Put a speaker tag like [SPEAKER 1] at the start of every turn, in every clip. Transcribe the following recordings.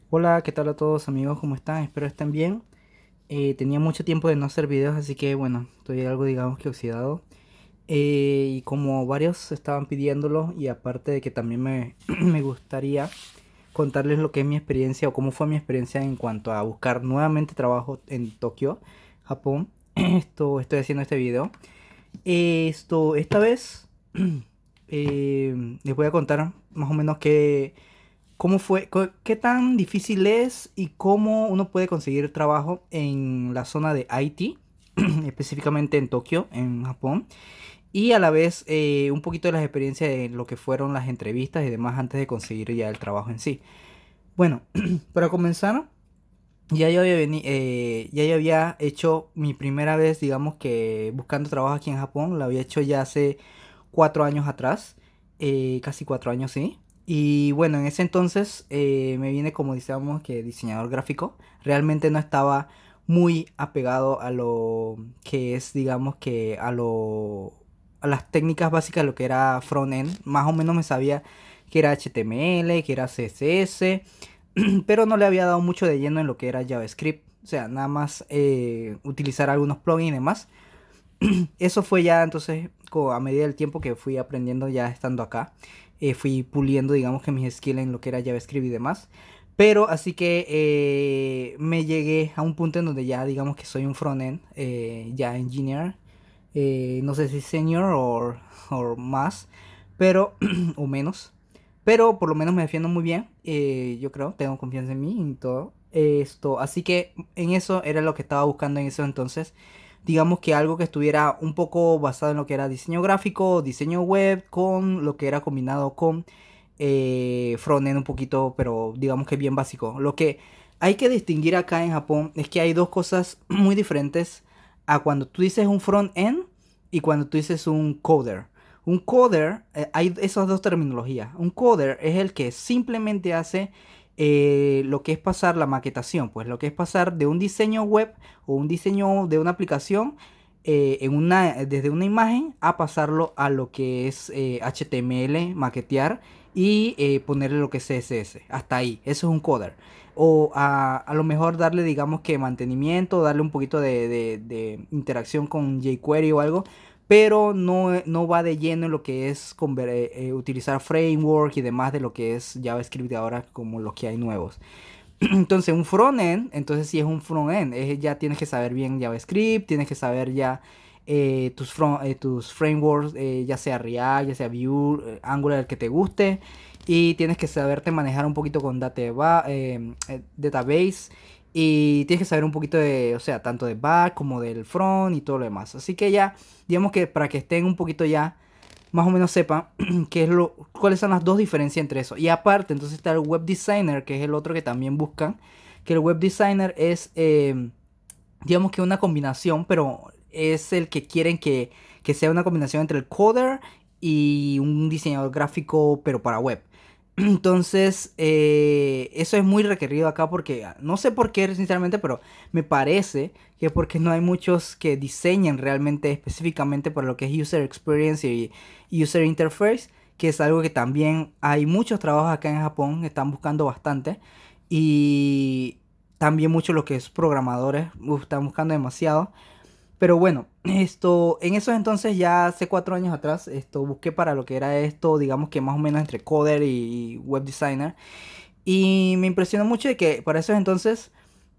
[SPEAKER 1] Hola, ¿qué tal a todos amigos? ¿Cómo están? Espero estén bien. Tenía mucho tiempo de no hacer videos, así que bueno, estoy algo digamos que oxidado. Y como varios estaban pidiéndolo, y aparte de que también me gustaría contarles lo que es mi experiencia o cómo fue mi experiencia en cuanto a buscar nuevamente trabajo en Tokio, Japón. Estoy haciendo este video. Esta vez les voy a contar más o menos ¿cómo fue? ¿Qué tan difícil es y cómo uno puede conseguir trabajo en la zona de IT, específicamente en Tokio, en Japón? Y a la vez un poquito de las experiencias de lo que fueron las entrevistas y demás antes de conseguir ya el trabajo en sí. Bueno, para comenzar, ya yo había hecho mi primera vez, digamos que buscando trabajo aquí en Japón, lo había hecho ya hace 4 años atrás, casi 4 años, sí. Y bueno, en ese entonces me vine como digamos que diseñador gráfico. Realmente no estaba muy apegado a lo que es, digamos que a las técnicas básicas de lo que era front-end. Más o menos me sabía que era HTML, que era CSS, pero no le había dado mucho de lleno en lo que era JavaScript. O sea, nada más utilizar algunos plugins y demás. Eso fue ya entonces a medida del tiempo que fui aprendiendo ya estando acá. Fui puliendo digamos que mis skills en lo que era JavaScript y demás. Pero así que me llegué a un punto en donde ya digamos que soy un frontend, ya engineer. No sé si senior o más, pero o menos. Pero por lo menos me defiendo muy bien, yo creo, tengo confianza en mí y todo. Así que en eso era lo que estaba buscando en eso entonces. Digamos que algo que estuviera un poco basado en lo que era diseño gráfico, diseño web, con lo que era combinado con frontend un poquito, pero digamos que bien básico. Lo que hay que distinguir acá en Japón es que hay dos cosas muy diferentes a cuando tú dices un front-end y cuando tú dices un coder. Un coder, hay esas dos terminologías. Un coder es el que simplemente hace lo que es pasar la maquetación, pues lo que es pasar de un diseño web o un diseño de una aplicación desde una imagen a pasarlo a lo que es HTML, maquetear y ponerle lo que es CSS. Hasta ahí, eso es un coder. O a lo mejor darle, digamos que mantenimiento, darle un poquito de interacción con jQuery o algo, pero no va de lleno en lo que es utilizar framework y demás de lo que es JavaScript de ahora como los que hay nuevos. Entonces, un frontend, entonces sí es un frontend, ya tienes que saber bien JavaScript, tienes que saber ya tus frameworks, ya sea React, ya sea Vue, Angular, el que te guste, y tienes que saberte manejar un poquito con database, y tienes que saber un poquito de, o sea, tanto de back como del front y todo lo demás. Así que ya, digamos que para que estén un poquito ya más o menos sepan cuáles son las dos diferencias entre eso. Y aparte, entonces está el web designer, que es el otro que también buscan, que el web designer es, digamos que una combinación, pero es el que quieren que sea una combinación entre el coder y un diseñador gráfico, pero para web. Entonces, eso es muy requerido acá porque no sé por qué, sinceramente, pero me parece que es porque no hay muchos que diseñen realmente específicamente para lo que es user experience y user interface, que es algo que también hay muchos trabajos acá en Japón, están buscando bastante. Y también muchos lo que es programadores, están buscando demasiado. Pero bueno, en esos entonces, ya hace 4 años atrás, busqué para lo que era esto, digamos que más o menos entre coder y web designer. Y me impresionó mucho de que para esos entonces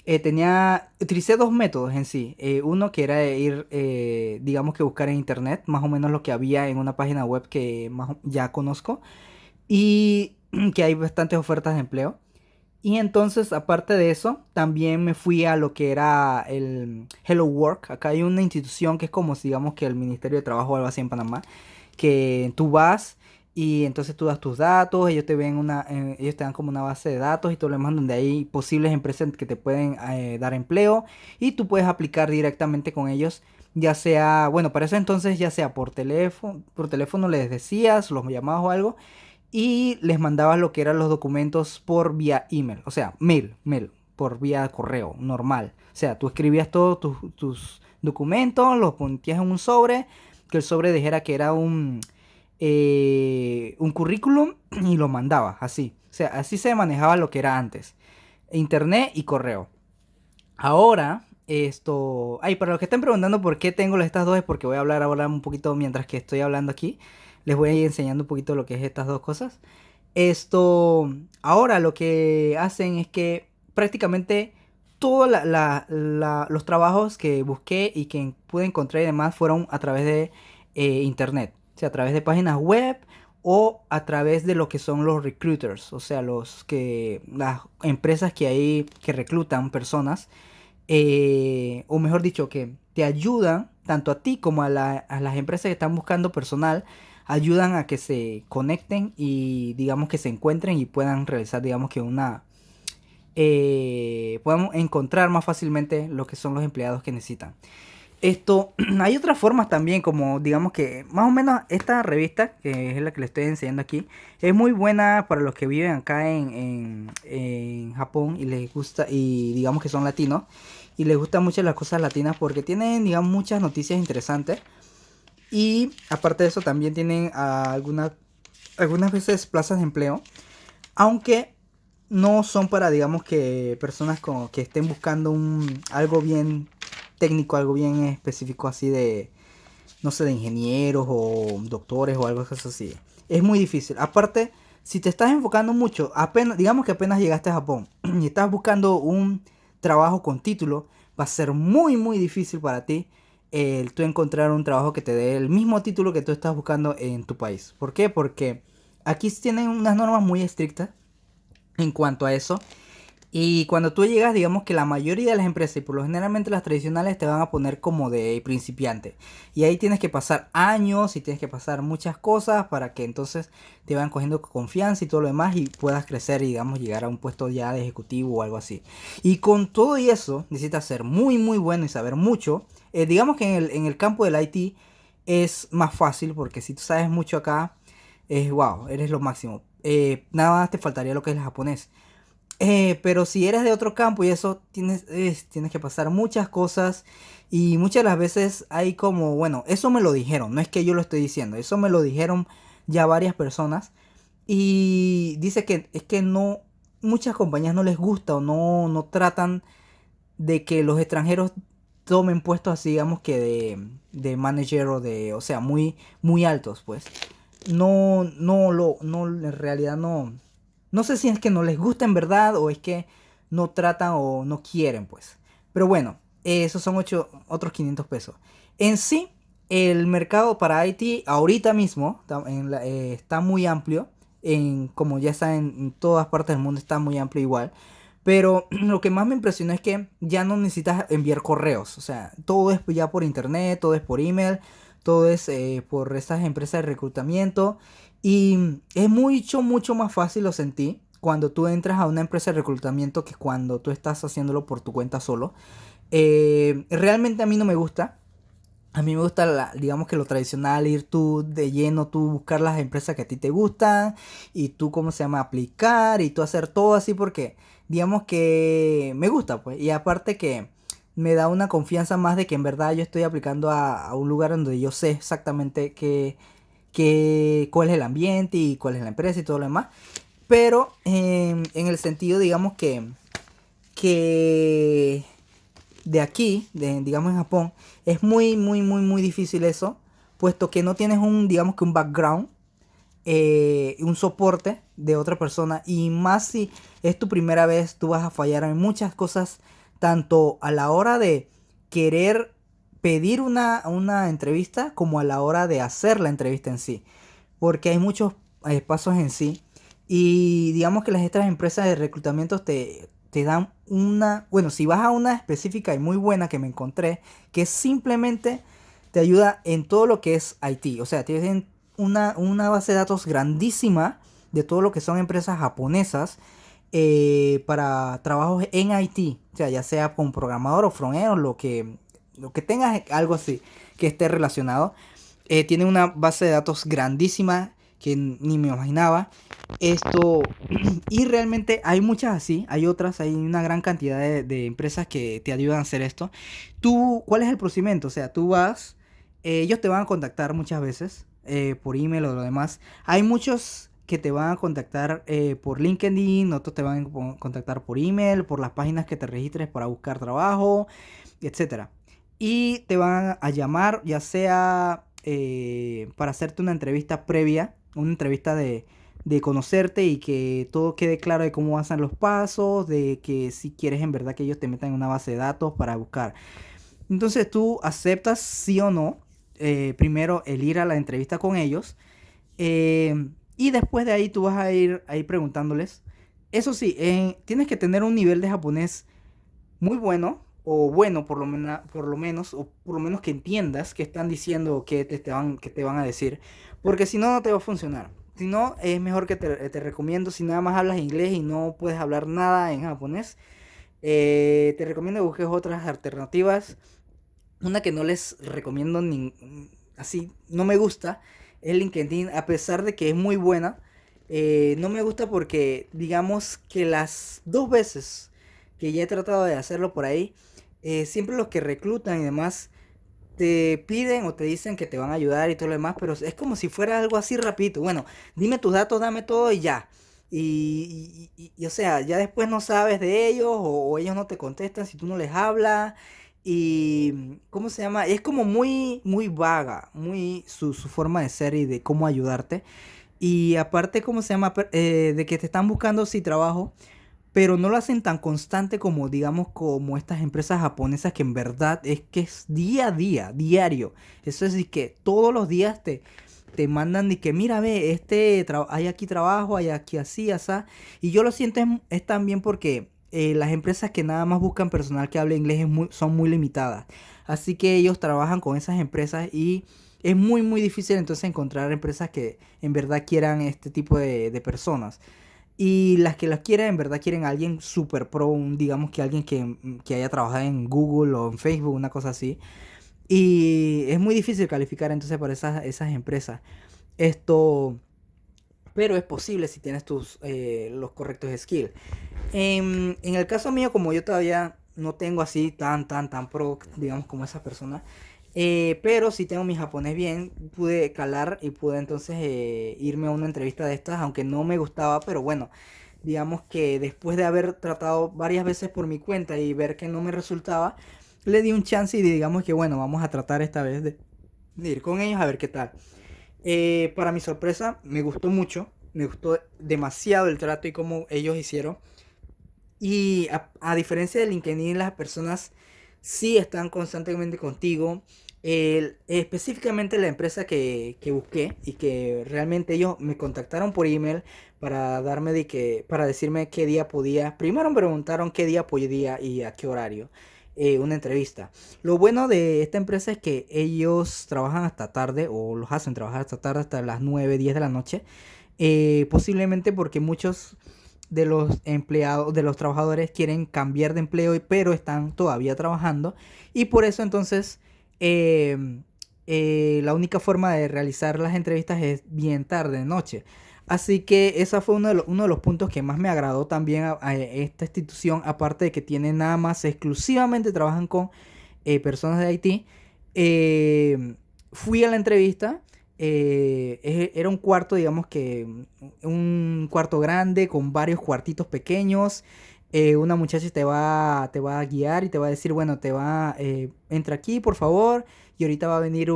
[SPEAKER 1] utilicé dos métodos en sí. Uno que era ir, digamos que buscar en internet, más o menos lo que había en una página web que ya conozco. Y que hay bastantes ofertas de empleo. Y entonces, aparte de eso, también me fui a lo que era el Hello Work. Acá hay una institución que es como, si digamos, que el Ministerio de Trabajo o algo así en Panamá, que tú vas y entonces tú das tus datos, ellos te dan como una base de datos y todo lo demás donde hay posibles empresas que te pueden dar empleo y tú puedes aplicar directamente con ellos, ya sea, bueno, para eso entonces ya sea por teléfono les decías, los llamabas o algo y les mandabas lo que eran los documentos por vía email, o sea, mail, por vía correo, normal. O sea, tú escribías todos tus documentos, los ponías en un sobre, que el sobre dijera que era un currículum y lo mandabas, así. O sea, así se manejaba lo que era antes. internet y correo. Ahora, para los que estén preguntando por qué tengo estas dos, es porque voy a hablar ahora un poquito mientras que estoy hablando aquí. Les voy a ir enseñando un poquito lo que es estas dos cosas. Ahora lo que hacen es que prácticamente todos los trabajos que busqué y que pude encontrar y demás fueron a través de internet. O sea, a través de páginas web o a través de lo que son los recruiters. O sea, las empresas que hay que reclutan personas. O mejor dicho, que te ayudan tanto a ti como a las empresas que están buscando personal, ayudan a que se conecten y digamos que se encuentren y puedan realizar digamos que podamos encontrar más fácilmente lo que son los empleados que necesitan. Hay otras formas también, como digamos que más o menos esta revista, que es la que le estoy enseñando aquí, es muy buena para los que viven acá en Japón y les gusta, y digamos que son latinos, y les gustan mucho las cosas latinas porque tienen, digamos, muchas noticias interesantes. Y aparte de eso también tienen algunas veces plazas de empleo, aunque no son para, digamos que personas que estén buscando algo bien técnico, algo bien específico así de, no sé, de ingenieros o doctores o algo así. Es muy difícil. Aparte, si te estás enfocando mucho, digamos que apenas llegaste a Japón y estás buscando un trabajo con título, va a ser muy, muy difícil para ti el tú encontrar un trabajo que te dé el mismo título que tú estás buscando en tu país. ¿Por qué? Porque aquí tienen unas normas muy estrictas en cuanto a eso. Y cuando tú llegas, digamos que la mayoría de las empresas, y por lo generalmente las tradicionales, te van a poner como de principiante. Y ahí tienes que pasar años y tienes que pasar muchas cosas para que entonces te vayan cogiendo confianza y todo lo demás y puedas crecer y digamos llegar a un puesto ya de ejecutivo o algo así. Y con todo y eso, necesitas ser muy muy bueno y saber mucho. Digamos que en el campo del IT es más fácil porque si tú sabes mucho acá, es wow, eres lo máximo. Nada más te faltaría lo que es el japonés. Pero si eres de otro campo y eso, tienes que pasar muchas cosas y muchas de las veces hay como, bueno, eso me lo dijeron, no es que yo lo estoy diciendo, eso me lo dijeron ya varias personas y dice que es que no, muchas compañías no les gusta o no tratan de que los extranjeros tomen puestos así, digamos que de manager o sea, muy, muy altos, pues. No, en realidad no. No sé si es que no les gusta en verdad o es que no tratan o no quieren, pues. Pero bueno, esos son otros 500 pesos. En sí, el mercado para IT ahorita mismo está muy amplio. Como ya está en todas partes del mundo, está muy amplio igual. Pero lo que más me impresionó es que ya no necesitas enviar correos. O sea, todo es ya por internet, todo es por email, todo es por esas empresas de reclutamiento. Y es mucho más fácil, lo sentí, cuando tú entras a una empresa de reclutamiento que cuando tú estás haciéndolo por tu cuenta solo. Realmente a mí no me gusta. A mí me gusta, digamos que lo tradicional, ir tú de lleno, tú buscar las empresas que a ti te gustan y tú, ¿cómo se llama? Aplicar y tú hacer todo así porque, digamos que me gusta, pues. Y aparte que me da una confianza más de que en verdad yo estoy aplicando a un lugar donde yo sé exactamente cuál es el ambiente y cuál es la empresa y todo lo demás. Pero en el sentido, digamos que de aquí, digamos en Japón, es muy difícil eso, puesto que no tienes digamos que un background, un soporte de otra persona, y más si es tu primera vez, tú vas a fallar en muchas cosas, tanto a la hora de querer pedir una entrevista, como a la hora de hacer la entrevista en sí, porque hay muchos pasos en sí. Y digamos que las otras empresas de reclutamiento te dan bueno, si vas a una específica y muy buena que me encontré, que simplemente te ayuda en todo lo que es IT. O sea, tienen una base de datos grandísima de todo lo que son empresas japonesas para trabajos en IT. O sea, ya sea con programador o frontend o lo que tengas, algo así que esté relacionado. Tiene una base de datos grandísima que ni me imaginaba. Esto, y realmente hay muchas así, hay una gran cantidad de empresas que te ayudan a hacer esto. ¿Cuál es el procedimiento? O sea, tú vas, ellos te van a contactar muchas veces por email o lo demás. Hay muchos que te van a contactar por LinkedIn, otros te van a contactar por email, por las páginas que te registres para buscar trabajo, etcétera. Y te van a llamar ya sea para hacerte una entrevista previa, una entrevista de conocerte y que todo quede claro de cómo avanzan los pasos, de que si quieres en verdad que ellos te metan en una base de datos para buscar. Entonces tú aceptas sí o no, primero el ir a la entrevista con ellos, y después de ahí tú vas a ir preguntándoles. Eso sí, tienes que tener un nivel de japonés muy bueno, o bueno por lo menos, o por lo menos que entiendas que están diciendo que te van a decir, porque si no, no te va a funcionar. Si no, es mejor que te recomiendo, si nada más hablas inglés y no puedes hablar nada en japonés, te recomiendo que busques otras alternativas. Una que no les recomiendo así, no me gusta, es LinkedIn, a pesar de que es muy buena. No me gusta porque, digamos que las dos veces que ya he tratado de hacerlo por ahí, siempre los que reclutan y demás te piden o te dicen que te van a ayudar y todo lo demás, pero es como si fuera algo así rapidito. Bueno, dime tus datos, dame todo y ya. O sea, ya después no sabes de ellos o ellos no te contestan si tú no les hablas. Y, ¿cómo se llama? Es como muy, muy vaga, muy su forma de ser y de cómo ayudarte. Y aparte, ¿cómo se llama? De que te están buscando si trabajo, pero no lo hacen tan constante como, digamos, como estas empresas japonesas que en verdad es que es día a día, diario. Eso es de que todos los días te mandan de que, mira, ve, hay aquí trabajo, hay aquí así, así. Y yo lo siento es también porque las empresas que nada más buscan personal que hable inglés son muy limitadas. Así que ellos trabajan con esas empresas y es muy, muy difícil entonces encontrar empresas que en verdad quieran este tipo de personas. Y las que las quieren, en verdad quieren a alguien super pro, digamos que alguien que haya trabajado en Google o en Facebook, una cosa así. Y es muy difícil calificar entonces para esas empresas. Esto, pero es posible si tienes los correctos skills. En el caso mío, como yo todavía no tengo así tan pro, digamos, como esa persona, pero sí tengo mi japonés bien, pude calar y pude entonces irme a una entrevista de estas, aunque no me gustaba, pero bueno, digamos que después de haber tratado varias veces por mi cuenta y ver que no me resultaba, le di un chance y digamos que bueno, vamos a tratar esta vez de ir con ellos a ver qué tal. Para mi sorpresa, me gustó mucho, me gustó demasiado el trato y cómo ellos hicieron. Y a diferencia de LinkedIn, las personas sí están constantemente contigo. Específicamente la empresa que busqué y que realmente ellos me contactaron por email para decirme qué día podía. Primero me preguntaron qué día podía y a qué horario. Una entrevista. Lo bueno de esta empresa es que ellos trabajan hasta tarde o los hacen trabajar hasta tarde, hasta las 9 10 de la noche. Posiblemente porque muchos de los empleados, de los trabajadores quieren cambiar de empleo, pero están todavía trabajando. Y por eso entonces la única forma de realizar las entrevistas es bien tarde, de noche. Así que ese fue uno de los puntos que más me agradó también a esta institución, aparte de que tienen nada más, exclusivamente trabajan con personas de Haití. Fui a la entrevista. Era un cuarto, digamos que un cuarto grande con varios cuartitos pequeños. Una muchacha te va a guiar y te va a decir, bueno, entra aquí, por favor, y ahorita va a venir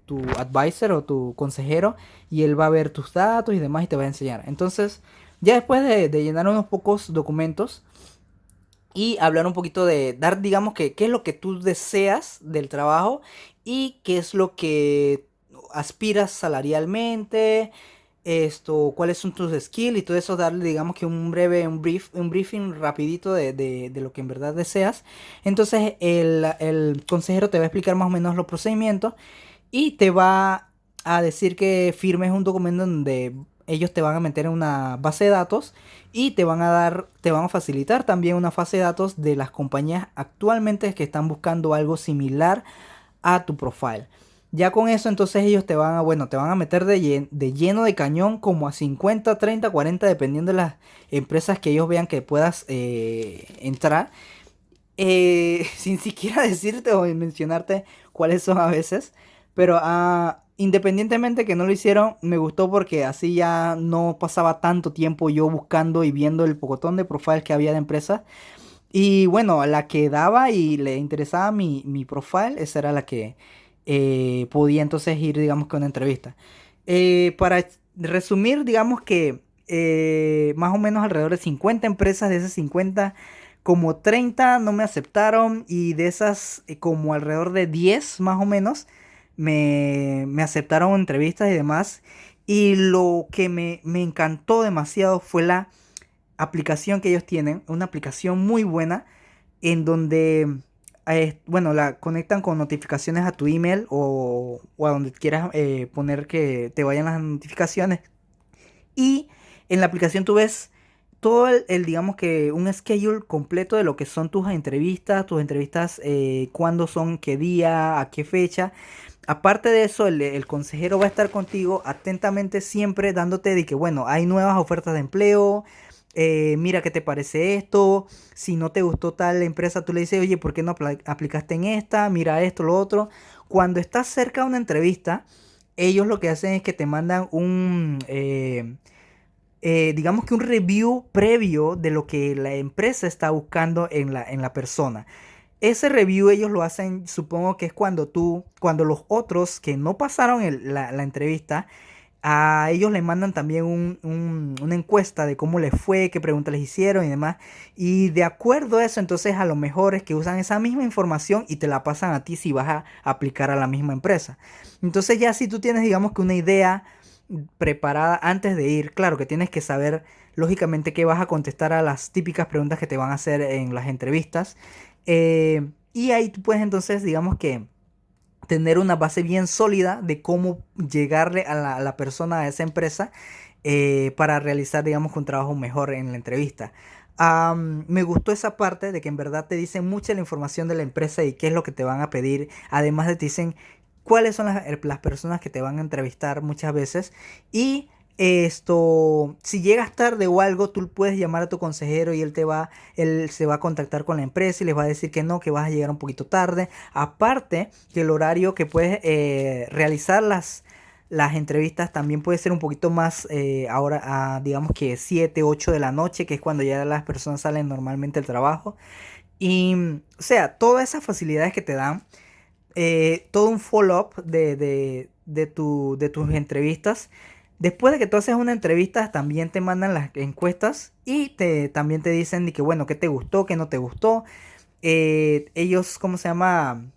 [SPEAKER 1] tu advisor o tu consejero y él va a ver tus datos y demás y te va a enseñar. Entonces, ya después de llenar unos pocos documentos y hablar un poquito de dar, digamos que, qué es lo que tú deseas del trabajo y qué es lo que aspiras salarialmente, cuáles son tus skills y todo eso, darle, digamos que un briefing rapidito de lo que en verdad deseas. Entonces el consejero te va a explicar más o menos los procedimientos y te va a decir que firmes un documento donde ellos te van a meter en una base de datos y te van a facilitar también una base de datos de las compañías actualmente que están buscando algo similar a tu profile. Ya con eso entonces ellos te van a meter de lleno de cañón como a 50 30 40 dependiendo de las empresas que ellos vean que puedas entrar. Sin siquiera decirte o mencionarte cuáles son a veces. Pero independientemente que no lo hicieron, me gustó porque así ya no pasaba tanto tiempo yo buscando y viendo el pocotón de profiles que había de empresas. Y bueno, la que daba y le interesaba mi profile, esa era la que podía entonces ir, digamos, que a una entrevista. Para resumir, digamos que más o menos alrededor de 50 empresas, de esas 50 como 30 no me aceptaron y de esas como alrededor de 10 más o menos me aceptaron en entrevistas y demás. Y lo que me encantó demasiado fue la aplicación que ellos tienen, una aplicación muy buena en donde, bueno, la conectan con notificaciones a tu email o a donde quieras poner que te vayan las notificaciones. Y en la aplicación tú ves todo digamos que un schedule completo de lo que son tus entrevistas, cuándo son, qué día, a qué fecha. Aparte de eso, el consejero va a estar contigo atentamente siempre dándote de que, bueno, hay nuevas ofertas de empleo, mira qué te parece esto, si no te gustó tal empresa, tú le dices, oye, ¿por qué no aplicaste en esta? Mira esto, lo otro. Cuando estás cerca de una entrevista, ellos lo que hacen es que te mandan digamos que un review previo de lo que la empresa está buscando en la persona. Ese review ellos lo hacen, supongo que es cuando los otros que no pasaron la entrevista, a ellos les mandan también una encuesta de cómo les fue, qué preguntas les hicieron y demás. Y de acuerdo a eso, entonces a lo mejor es que usan esa misma información y te la pasan a ti si vas a aplicar a la misma empresa. Entonces ya si tú tienes, digamos que una idea preparada antes de ir, claro que tienes que saber lógicamente qué vas a contestar a las típicas preguntas que te van a hacer en las entrevistas. Y ahí tú puedes entonces, digamos que tener una base bien sólida de cómo llegarle a la persona, a esa empresa, para realizar, digamos, un trabajo mejor en la entrevista. Me gustó esa parte de que en verdad te dicen mucha la información de la empresa y qué es lo que te van a pedir. Además de te dicen cuáles son las personas que te van a entrevistar muchas veces. Y esto, si llegas tarde o algo, tú puedes llamar a tu consejero y él se va a contactar con la empresa y les va a decir que no, que vas a llegar un poquito tarde. Aparte, que el horario que puedes realizar las entrevistas también puede ser un poquito más, ahora, digamos que 7 8 de la noche, que es cuando ya las personas salen normalmente del trabajo. Y, o sea, todas esas facilidades que te dan, todo un follow-up de tus entrevistas. Después de que tú haces una entrevista, también te mandan las encuestas y también te dicen de que, bueno, qué te gustó, qué no te gustó. Ellos, ¿cómo se llama?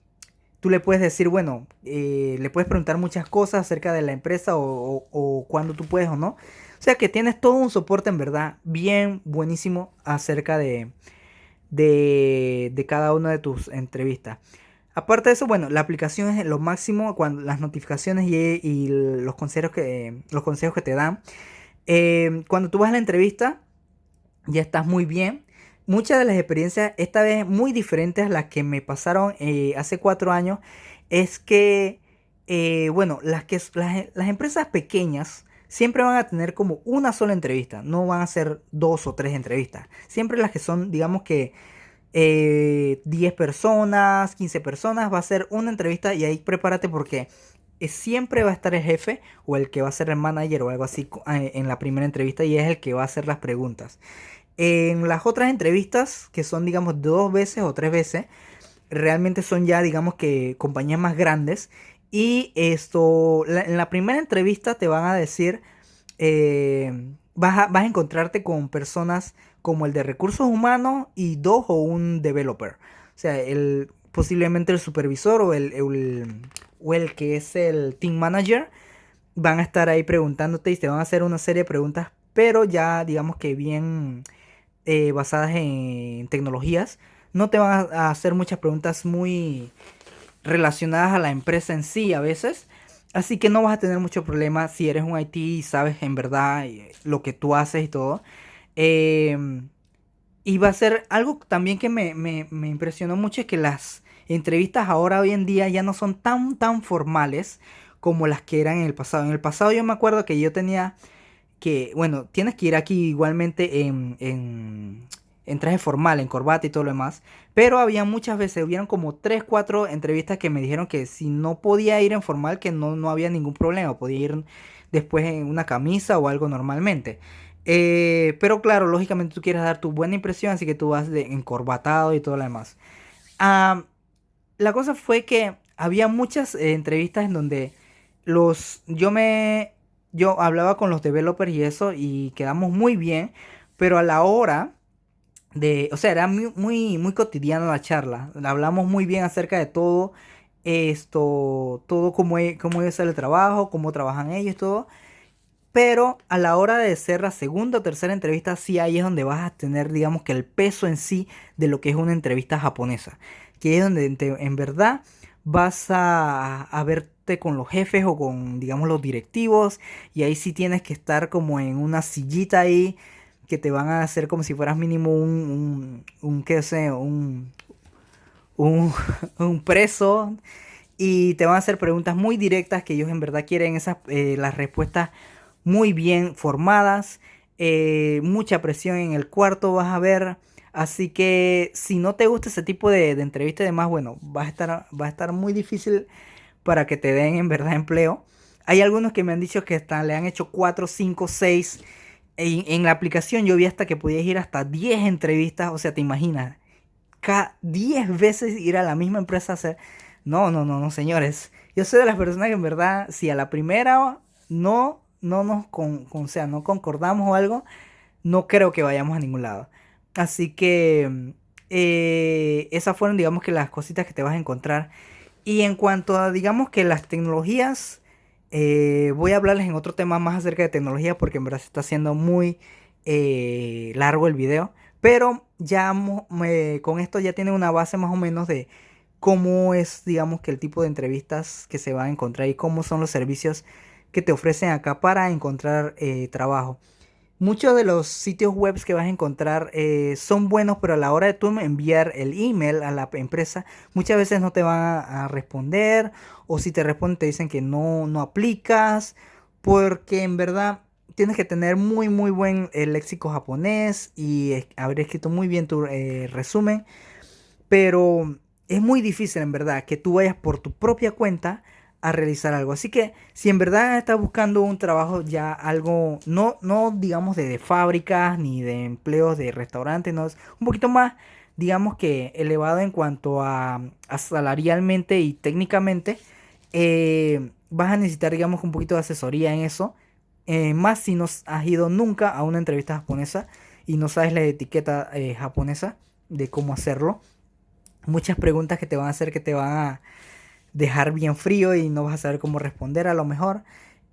[SPEAKER 1] Tú le puedes decir, bueno, le puedes preguntar muchas cosas acerca de la empresa o cuándo tú puedes o no. O sea que tienes todo un soporte en verdad bien buenísimo acerca de cada una de tus entrevistas. Aparte de eso, bueno, la aplicación es lo máximo cuando las notificaciones y los consejos que te dan. Cuando tú vas a la entrevista, ya estás muy bien. Muchas de las experiencias, esta vez muy diferentes a las que me pasaron hace 4 años, es que, bueno, las empresas pequeñas siempre van a tener como una sola entrevista, no van a ser dos o tres entrevistas. Siempre las que son, digamos que 10 personas, 15 personas, va a ser una entrevista y ahí prepárate porque siempre va a estar el jefe o el que va a ser el manager o algo así en la primera entrevista y es el que va a hacer las preguntas. En las otras entrevistas, que son digamos 2 veces o 3 veces, realmente son ya digamos que compañías más grandes. Y esto, en la primera entrevista te van a decir, vas a encontrarte con personas como el de recursos humanos y dos o un developer. O sea, posiblemente el supervisor o el que es el team manager van a estar ahí preguntándote y te van a hacer una serie de preguntas, pero ya digamos que bien basadas en tecnologías. No te van a hacer muchas preguntas muy relacionadas a la empresa en sí a veces. Así que no vas a tener mucho problema si eres un IT y sabes en verdad lo que tú haces y todo. Eh, y va a ser algo también que me impresionó mucho, es que las entrevistas ahora hoy en día ya no son tan formales como las que eran en el pasado. En el pasado yo me acuerdo que yo tenía que, bueno, tienes que ir aquí igualmente en traje formal, en corbata y todo lo demás. Pero había muchas veces, hubieron como 3 4 entrevistas que me dijeron que si no podía ir en formal, que no había ningún problema, podía ir después en una camisa o algo normalmente. Pero claro, lógicamente tú quieres dar tu buena impresión, así que tú vas encorbatado y todo lo demás. Ah, la cosa fue que había muchas entrevistas en donde yo hablaba con los developers y eso y quedamos muy bien, pero a la hora o sea, era muy cotidiana la charla. Hablamos muy bien acerca de todo todo cómo es el trabajo, cómo trabajan ellos, todo. Pero a la hora de hacer la segunda o tercera entrevista, sí ahí es donde vas a tener, digamos que el peso en sí de lo que es una entrevista japonesa. Que es donde en verdad vas a verte con los jefes o con, digamos, los directivos. Y ahí sí tienes que estar como en una sillita ahí que te van a hacer como si fueras mínimo qué sé, un, un preso. Y te van a hacer preguntas muy directas que ellos en verdad quieren las respuestas muy bien formadas, mucha presión en el cuarto vas a ver, así que si no te gusta ese tipo de entrevista y demás, bueno, va a estar muy difícil para que te den en verdad empleo. Hay algunos que me han dicho que hasta le han hecho 4 5 6 en la aplicación yo vi hasta que podías ir hasta 10 entrevistas, o sea, te imaginas, cada 10 veces ir a la misma empresa a hacer... No, señores. Yo soy de las personas que en verdad, si a la primera no nos o sea, no concordamos o algo, no creo que vayamos a ningún lado. Así que esas fueron, digamos que las cositas que te vas a encontrar. Y en cuanto a, digamos que las tecnologías, voy a hablarles en otro tema más acerca de tecnología porque en verdad se está haciendo muy largo el video. Pero ya con esto ya tiene una base más o menos de cómo es, digamos, que el tipo de entrevistas que se va a encontrar y cómo son los servicios que te ofrecen acá para encontrar trabajo. Muchos de los sitios web que vas a encontrar son buenos, pero a la hora de tú enviar el email a la empresa, muchas veces no te van a responder, o si te responden te dicen que no aplicas, porque en verdad tienes que tener muy buen léxico japonés y haber escrito muy bien tu resumen, pero es muy difícil en verdad que tú vayas por tu propia cuenta a realizar algo. Así que si en verdad estás buscando un trabajo ya algo, no digamos de fábricas ni de empleos de restaurantes, no, es un poquito más digamos que elevado en cuanto a salarialmente y técnicamente, vas a necesitar digamos un poquito de asesoría en eso. Más si no has ido nunca a una entrevista japonesa y no sabes la etiqueta japonesa de cómo hacerlo. Muchas preguntas que te van a hacer que te van a dejar bien frío y no vas a saber cómo responder a lo mejor.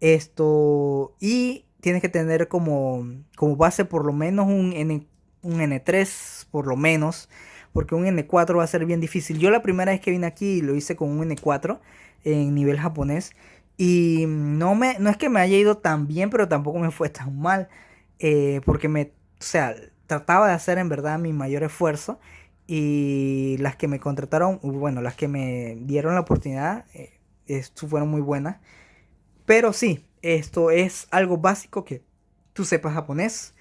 [SPEAKER 1] Y tienes que tener como base por lo menos un N3, por lo menos, porque un N4 va a ser bien difícil. Yo la primera vez que vine aquí lo hice con un N4 en nivel japonés y no es que me haya ido tan bien, pero tampoco me fue tan mal, porque o sea, trataba de hacer en verdad mi mayor esfuerzo y las que me contrataron, bueno, las que me dieron la oportunidad, fueron muy buenas. Pero sí, esto es algo básico que tú sepas japonés.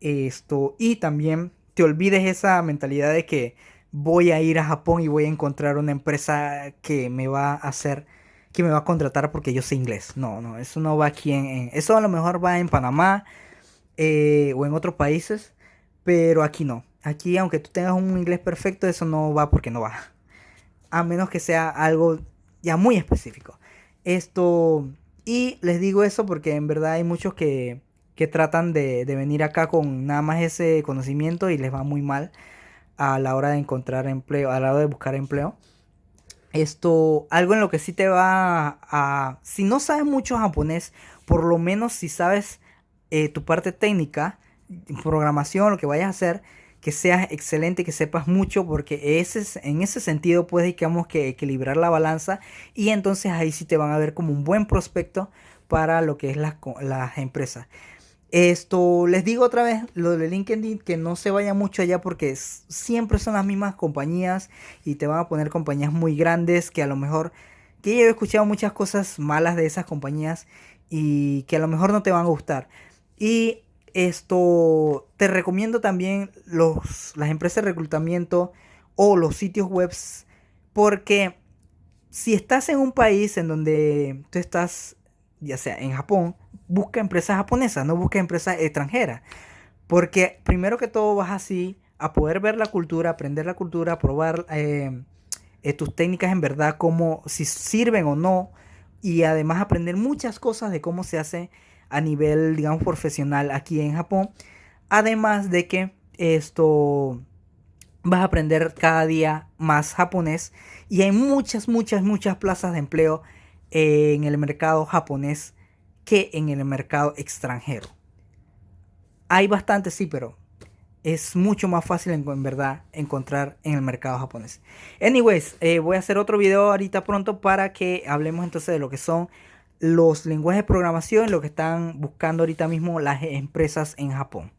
[SPEAKER 1] Y también te olvides esa mentalidad de que voy a ir a Japón y voy a encontrar una empresa que me va a hacer, que me va a contratar porque yo sé inglés. No, eso no va aquí eso a lo mejor va en Panamá o en otros países, pero aquí no. Aquí, aunque tú tengas un inglés perfecto, eso no va porque no va. A menos que sea algo ya muy específico. Esto, y les digo eso porque en verdad hay muchos que tratan de venir acá con nada más ese conocimiento y les va muy mal a la hora de encontrar empleo, a la hora de buscar empleo. Algo en lo que sí te va si no sabes mucho japonés, por lo menos si sabes tu parte técnica, programación, lo que vayas a hacer, que seas excelente, que sepas mucho, porque en ese sentido puedes, digamos, que equilibrar la balanza y entonces ahí sí te van a ver como un buen prospecto para lo que es las empresas. Les digo otra vez, lo de LinkedIn, que no se vaya mucho allá porque siempre son las mismas compañías y te van a poner compañías muy grandes que a lo mejor, que yo he escuchado muchas cosas malas de esas compañías y que a lo mejor no te van a gustar. Y te recomiendo también las empresas de reclutamiento o los sitios web, porque si estás en un país en donde tú estás, ya sea en Japón, busca empresas japonesas, no busca empresas extranjeras. Porque primero que todo vas así a poder ver la cultura, aprender la cultura, probar tus técnicas en verdad, cómo, si sirven o no. Y además aprender muchas cosas de cómo se hace a nivel, digamos, profesional aquí en Japón. Además de que vas a aprender cada día más japonés. Y hay muchas, muchas, muchas plazas de empleo en el mercado japonés que en el mercado extranjero. Hay bastantes, sí, pero es mucho más fácil en verdad encontrar en el mercado japonés. Anyways, voy a hacer otro video ahorita pronto para que hablemos entonces de lo que son los lenguajes de programación, lo que están buscando ahorita mismo las empresas en Japón.